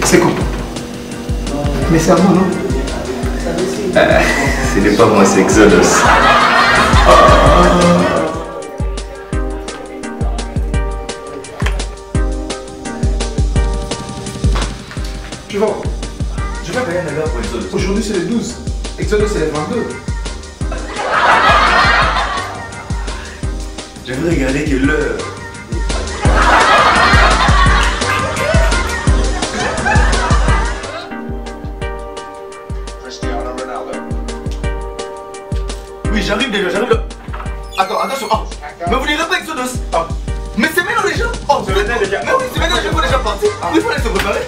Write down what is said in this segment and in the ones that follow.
C'est quoi? Mais c'est à moi, non? Ce n'est pas moi, c'est Exodus. Je vais payer l'heure pour Exodus. Aujourd'hui c'est le 12. Exodus c'est le 22. Je veux regarder que l'heure. Oui, j'arrive déjà, j'arrive là. Attends, attention. Oh. Mais vous n'irez pas Exodus. Oh. Mais c'est maintenant déjà. Oh, c'est maintenant déjà. Mais oui, c'est maintenant, je peux déjà partir. Il faut aller se préparer.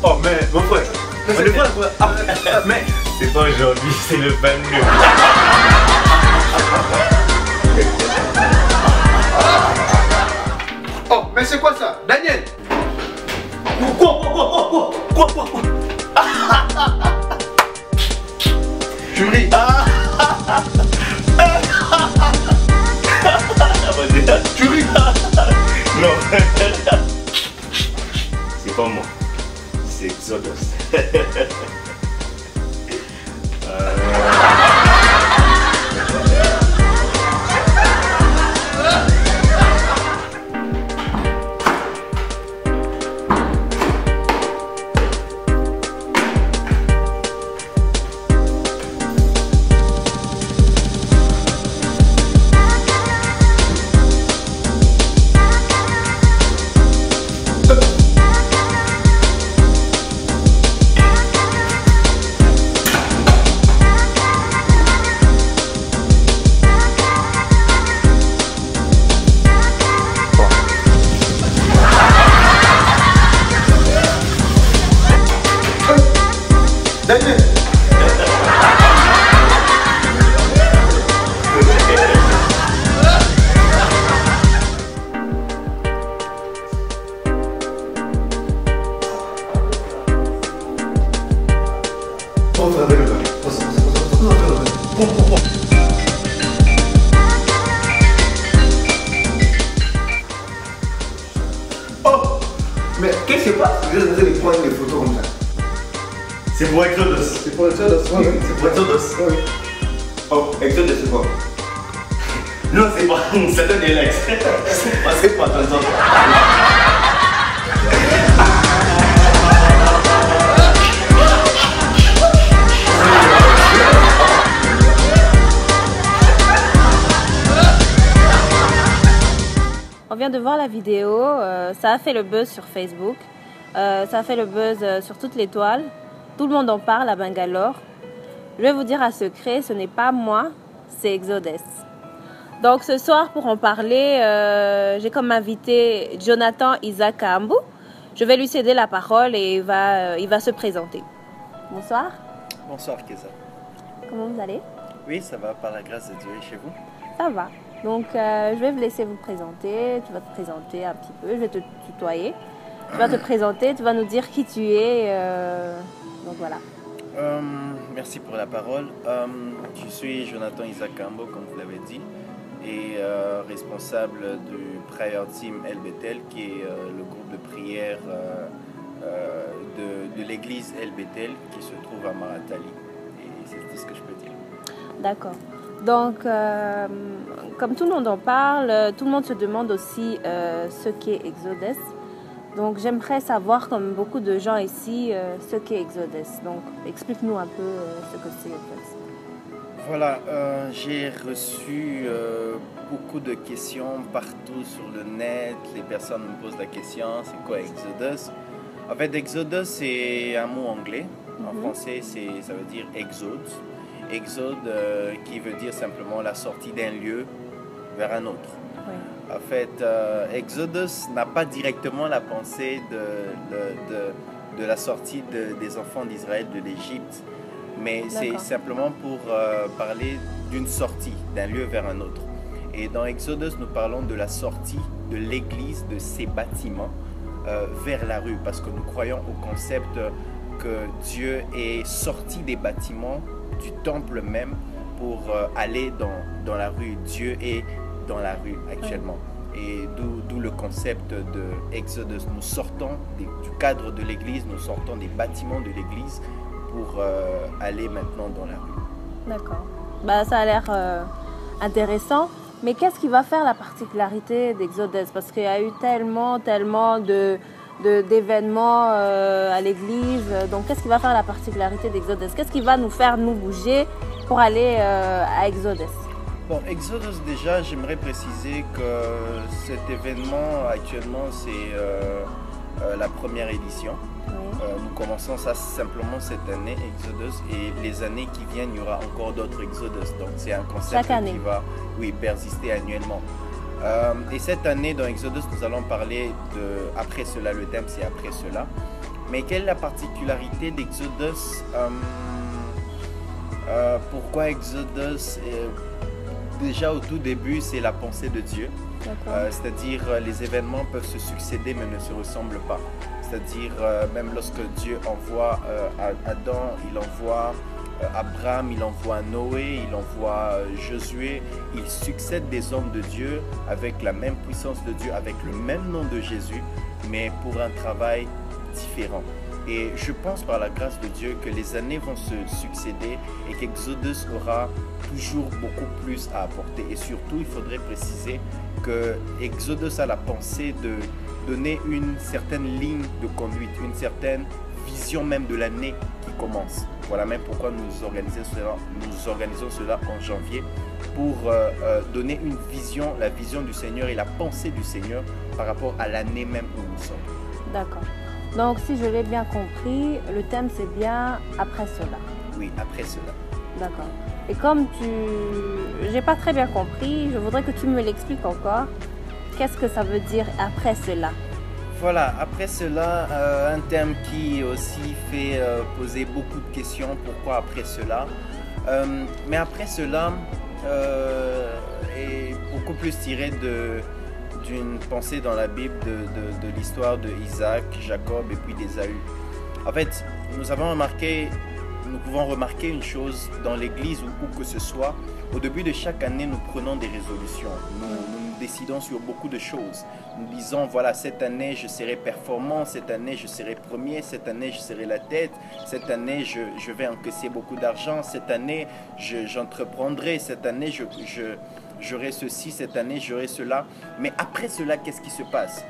Oh, mais mon frère. Mais le frère, mais C'est pas aujourd'hui, c'est le 22. Oh, mais c'est quoi ça? Daniel! Quoi? Jury! Jury! Non. C'est pas moi. C'est Exodus. Daniel! Oh! Mais qu'est-ce qui se passe? Vous êtes en train de prendre des photos comme ça. c'est pour Exodus. C'est pour Exodus, oui. C'est pour Exodus. Oui. Oh, Exodus, c'est quoi? Non, c'est pas. C'est un Alex. C'est pas ton nom. On vient de voir la vidéo, ça a fait le buzz sur Facebook, ça a fait le buzz sur toute l'étoile. Tout le monde en parle à Bangalore. Je vais vous dire un secret, ce n'est pas moi, c'est Exodus. Donc ce soir, pour en parler, j'ai comme invité Jonathan Isaac Kambu. Je vais lui céder la parole et il va se présenter. Bonsoir. Bonsoir Keza. Comment vous allez? Oui, ça va, par la grâce de Dieu, et chez vous? Ça va. Donc, je vais vous laisser vous présenter. Tu vas te présenter un petit peu. Je vais te tutoyer. Tu vas te présenter. Tu vas nous dire qui tu es. Donc, voilà. Merci pour la parole. Je suis Jonathan Isaac Kambu, comme vous l'avez dit, et responsable du Prayer Team El Bethel, qui est le groupe de prière de l'église El Bethel qui se trouve à Maratali. Et c'est tout ce que je peux dire. D'accord. Donc, comme tout le monde en parle, tout le monde se demande aussi ce qu'est Exodus. Donc, j'aimerais savoir, comme beaucoup de gens ici, ce qu'est Exodus. Donc, explique-nous un peu ce que c'est en fait. Voilà, j'ai reçu beaucoup de questions partout sur le net. Les personnes me posent la question, c'est quoi Exodus? En fait, Exodus, c'est un mot anglais. En français, ça veut dire exode. Exode qui veut dire simplement la sortie d'un lieu vers un autre. Oui. En fait, Exodus n'a pas directement la pensée de la sortie des enfants d'Israël de l'Égypte, mais c'est simplement pour parler d'une sortie d'un lieu vers un autre. Et dans Exodus, nous parlons de la sortie de l'Église, de ses bâtiments vers la rue, parce que nous croyons au concept que Dieu est sorti des bâtiments du temple même pour aller dans la rue. Dieu est dans la rue actuellement. Et d'où le concept de Exodus. Nous sortons du cadre de l'église, nous sortons des bâtiments de l'église pour aller maintenant dans la rue. D'accord. Bah, ça a l'air intéressant. Mais qu'est-ce qui va faire la particularité d'Exodus? Parce qu'il y a eu tellement d'événements à l'église. Donc, qu'est-ce qui va faire la particularité d'Exodus? Qu'est-ce qui va nous faire nous bouger pour aller à Exodus? Bon, Exodus, déjà, j'aimerais préciser que cet événement, actuellement, c'est la première édition. Nous commençons ça simplement cette année, Exodus, et les années qui viennent, il y aura encore d'autres Exodus. Donc, c'est un concept qui va persister annuellement. Et cette année, dans Exodus, nous allons parler de après cela. Le thème, c'est après cela. Mais quelle est la particularité d'Exodus? Pourquoi Exodus? Déjà au tout début, c'est la pensée de Dieu. C'est-à-dire les événements peuvent se succéder mais ne se ressemblent pas. C'est-à-dire même lorsque Dieu envoie Adam, il envoie Abraham, il envoie Noé, il envoie Josué. Il succède des hommes de Dieu avec la même puissance de Dieu, avec le même nom de Jésus, mais pour un travail différent. Et je pense par la grâce de Dieu que les années vont se succéder et qu'Exodus aura toujours beaucoup plus à apporter. Et surtout, il faudrait préciser que Exodus a la pensée de donner une certaine ligne de conduite, une certaine vision même de l'année qui commence. Voilà même pourquoi nous organisons cela en janvier pour donner une vision, la vision du Seigneur et la pensée du Seigneur par rapport à l'année même où nous sommes. D'accord. Donc, si je l'ai bien compris, le thème c'est bien après cela. Oui, après cela. D'accord. Et comme j'ai pas très bien compris, je voudrais que tu me l'expliques encore. Qu'est-ce que ça veut dire après cela? Voilà, après cela, un thème qui aussi fait poser beaucoup de questions. Pourquoi après cela? Mais après cela est beaucoup plus tiré d'une pensée dans la Bible de l'histoire de Isaac, Jacob et puis d'Ésaü. En fait, nous pouvons remarquer une chose dans l'église ou où que ce soit. Au début de chaque année, nous prenons des résolutions. Nous décidons sur beaucoup de choses. Nous disons, voilà, cette année, je serai performant, cette année, je serai premier, cette année, je serai la tête, cette année, je vais encaisser beaucoup d'argent, cette année, j'entreprendrai, cette année, j'aurai ceci, cette année, j'aurai cela. Mais après cela, qu'est-ce qui se passe?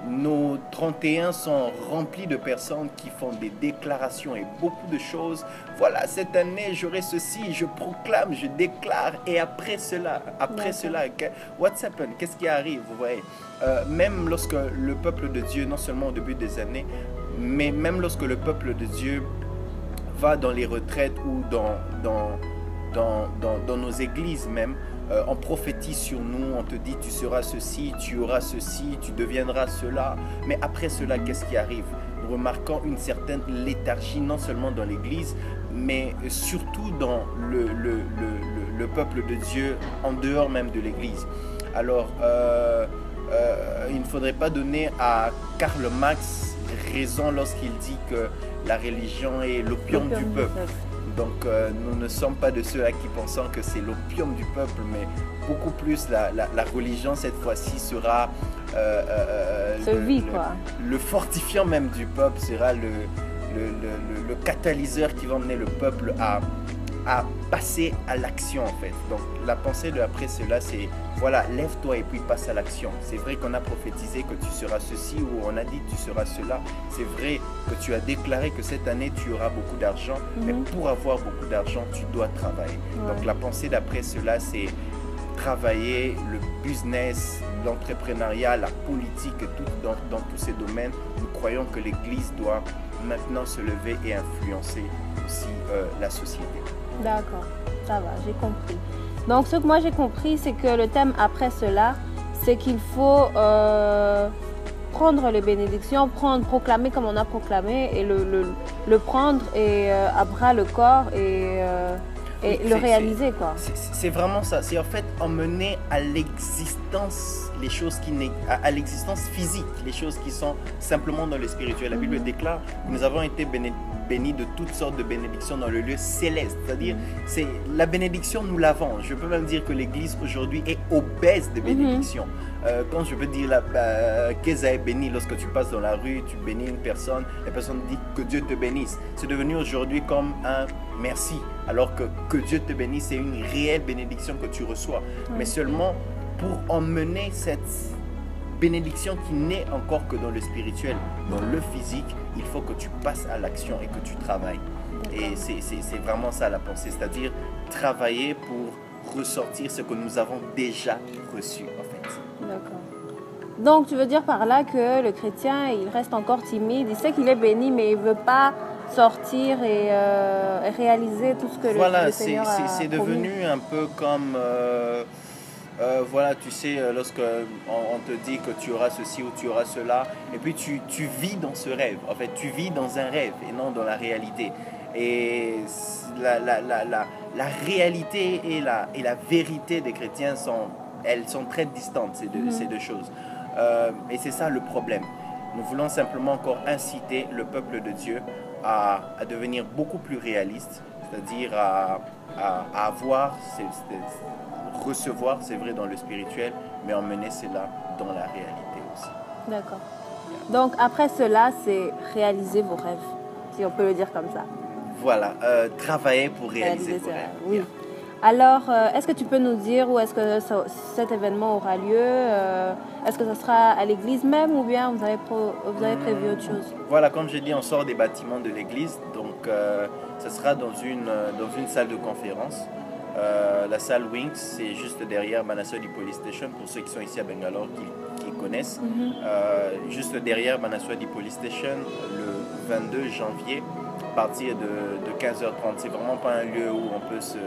Nos 31 sont remplis de personnes qui font des déclarations et beaucoup de choses. Voilà, cette année, j'aurai ceci, je proclame, je déclare. Et après cela, what's happened? Qu'est-ce qui arrive? Vous voyez, même lorsque le peuple de Dieu, non seulement au début des années, mais même lorsque le peuple de Dieu va dans les retraites ou dans nos églises même, on prophétise sur nous, on te dit tu seras ceci, tu auras ceci, tu deviendras cela. Mais après cela, qu'est-ce qui arrive? Nous remarquons une certaine léthargie, non seulement dans l'église, mais surtout dans le peuple de Dieu, en dehors même de l'église. Alors, il ne faudrait pas donner à Karl Marx raison lorsqu'il dit que la religion est l'opium du peuple. Donc nous ne sommes pas de ceux-là qui pensent que c'est l'opium du peuple, mais beaucoup plus la religion cette fois-ci sera le fortifiant même du peuple, sera le catalyseur qui va emmener le peuple à passer à l'action en fait. Donc la pensée de après cela, c'est voilà, lève-toi et puis passe à l'action. C'est vrai qu'on a prophétisé que tu seras ceci ou on a dit que tu seras cela. C'est vrai que tu as déclaré que cette année tu auras beaucoup d'argent, mais pour avoir beaucoup d'argent, tu dois travailler. Donc la pensée d'après cela, c'est travailler, le business, l'entrepreneuriat, la politique, tout dans tous ces domaines. Nous croyons que l'Église doit maintenant se lever et influencer aussi la société. D'accord, ça va, j'ai compris. Donc ce que moi j'ai compris, c'est que le thème après cela, c'est qu'il faut prendre les bénédictions, proclamer comme on a proclamé et le prendre et à bras le corps et le réaliser quoi. C'est vraiment ça, c'est en fait emmener à l'existence les choses à l'existence physique, les choses qui sont simplement dans le spirituel. La Bible déclare que nous avons été bénis de toutes sortes de bénédictions dans le lieu céleste. C'est-à-dire, c'est la bénédiction, nous l'avons. Je peux même dire que l'Église aujourd'hui est obèse de bénédictions. Quand je veux dire, Keza est béni, lorsque tu passes dans la rue, tu bénis une personne, la personne dit que Dieu te bénisse. C'est devenu aujourd'hui comme un merci, alors que Dieu te bénisse, c'est une réelle bénédiction que tu reçois. Mais seulement pour emmener cette bénédiction qui n'est encore que dans le spirituel, dans le physique, il faut que tu passes à l'action et que tu travailles. Et c'est vraiment ça la pensée, c'est-à-dire travailler pour ressortir ce que nous avons déjà reçu en fait. D'accord. Donc tu veux dire par là que le chrétien, il reste encore timide, il sait qu'il est béni, mais il ne veut pas sortir et réaliser tout ce que le Seigneur a promis. C'est devenu un peu comme... voilà, tu sais, lorsque on te dit que tu auras ceci ou tu auras cela, et puis tu vis dans ce rêve. En fait, tu vis dans un rêve et non dans la réalité. Et la réalité et la vérité des chrétiens elles sont très distantes, ces deux choses. Et c'est ça le problème. Nous voulons simplement encore inciter le peuple de Dieu à devenir beaucoup plus réaliste, c'est-à-dire à avoir recevoir, c'est vrai, dans le spirituel, mais emmener cela dans la réalité aussi. D'accord. Donc après cela, c'est réaliser vos rêves, si on peut le dire comme ça. Voilà, travailler pour réaliser vos rêves. Oui. Yeah. Alors, est-ce que tu peux nous dire où est-ce que cet événement aura lieu? Est-ce que ce sera à l'église même ou bien vous avez prévu autre chose? Voilà, comme je dis, on sort des bâtiments de l'église, donc ce sera dans une salle de conférence. La salle Wings, c'est juste derrière Manaswadi Police Station, pour ceux qui sont ici à Bangalore qui connaissent. Juste derrière Manaswadi Police Station, le 22 janvier, à partir de 15h30. C'est vraiment pas un lieu où on peut se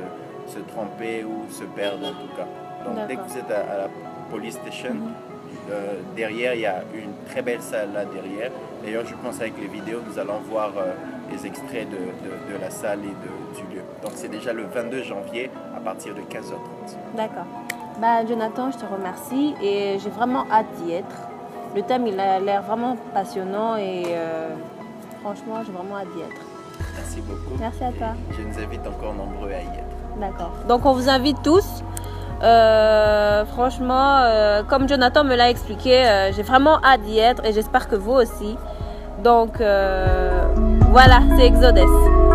tromper ou se perdre en tout cas. Donc dès que vous êtes à la Police Station, derrière il y a une très belle salle là derrière. D'ailleurs je pense avec les vidéos nous allons voir les extraits de la salle et du lieu. Donc c'est déjà le 22 janvier à partir de 15h30. D'accord. Jonathan, je te remercie et j'ai vraiment hâte d'y être. Le thème il a l'air vraiment passionnant et franchement j'ai vraiment hâte d'y être. Merci beaucoup. Merci à toi. Et je nous invite encore nombreux à y être. D'accord. Donc on vous invite tous. Franchement, comme Jonathan me l'a expliqué, j'ai vraiment hâte d'y être et j'espère que vous aussi. Donc voilà, c'est Exodus.